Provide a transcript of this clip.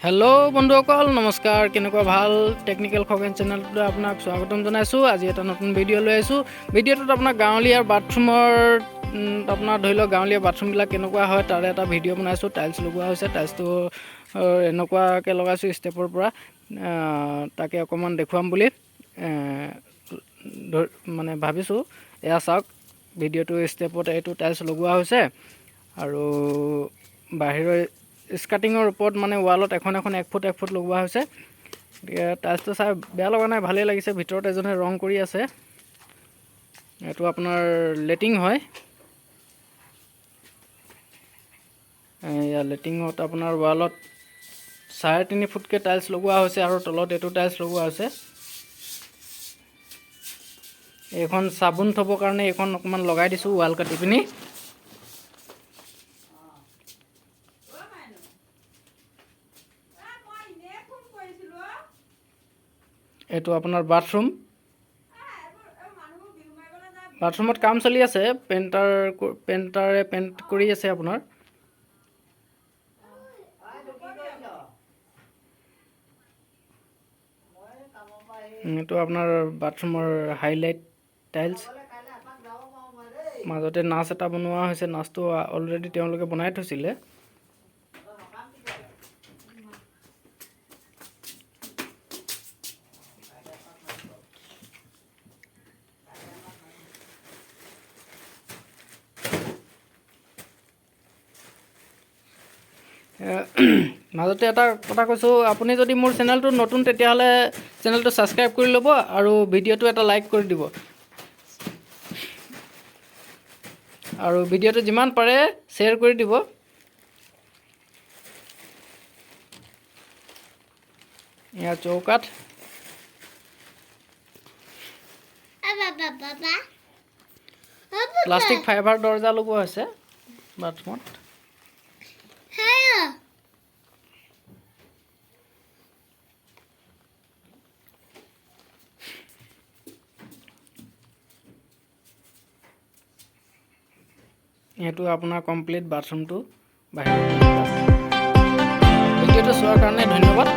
Hello' বন্ধুসকল নমস্কাৰ কেনেকুৱা ভাল টেকনিক্যাল খগেন চেনেলটোত আপোনাক স্বাগতম জনাইছোঁ। আজি এটা নতুন ভিডিঅ' লৈ আহিছোঁ। ভিডিঅ'টোত আপোনাৰ গাঁৱলীয়া বাথৰুমৰ আপোনাৰ ধৰি লওক গাঁৱলীয়া বাথৰুমবিলাক কেনেকুৱা হয় তাৰে এটা ভিডিঅ' বনাইছোঁ। টাইলছ লগোৱা হৈছে, টাইলছটো এনেকুৱাকৈ লগাইছোঁ ষ্টেপৰ পৰা, তাকে অকণমান দেখুৱাম বুলি মানে ভাবিছোঁ। এয়া চাওক ভিডিঅ'টো ষ্টেপত এইটো টাইলছ লগোৱা হৈছে আৰু বাহিৰৰ স্কাৰ্টিঙৰ ওপৰত মানে ৱালত এখন এক ফুট লগোৱা হৈছে। গতিকে টাইলছটো চাই বেয়া লগা নাই, ভালেই লাগিছে। ভিতৰত এজনে ৰং কৰি আছে। এইটো আপোনাৰ লেটিং হয়। এয়া লেটিঙত আপোনাৰ ৱালত 3.5 ফুটকৈ টাইলছ লগোৱা হৈছে আৰু তলত এইটো টাইলছ লগোৱা হৈছে। এইখন চাবোন থ'বৰ কাৰণে এইখন অকণমান লগাই দিছোঁ ৱাল কাটি পিনি। এইটো আপোনাৰ বাথৰুমত কাম চলি আছে। পেইণ্টাৰে পেইণ্ট কৰি আছে আপোনাৰ। এইটো আপোনাৰ বাথৰুমৰ হাইলাইট টাইলছ। মাজতে নাচ এটা বনোৱা হৈছে। নাচটো অলৰেডি তেওঁলোকে বনাই থৈছিলে। মাজতে এটা কথা কৈছোঁ, আপুনি যদি মোৰ চেনেলটো নতুন তেতিয়াহ'লে চেনেলটো ছাবস্ক্ৰাইব কৰি ল'ব আৰু ভিডিঅ'টো এটা লাইক কৰি দিব। আৰু ভিডিঅ'টো যিমান পাৰে শ্বেয়াৰ কৰি দিব। এয়া চৌকাঠ, প্লাষ্টিক ফাইবাৰ দৰ্জা লগোৱা হৈছে বাথৰুমত। এইটো আপোনাৰ কমপ্লিট বাথৰুমটো বাহিৰৰ ভিডিঅ'টো চোৱাৰ কাৰণে ধন্যবাদ।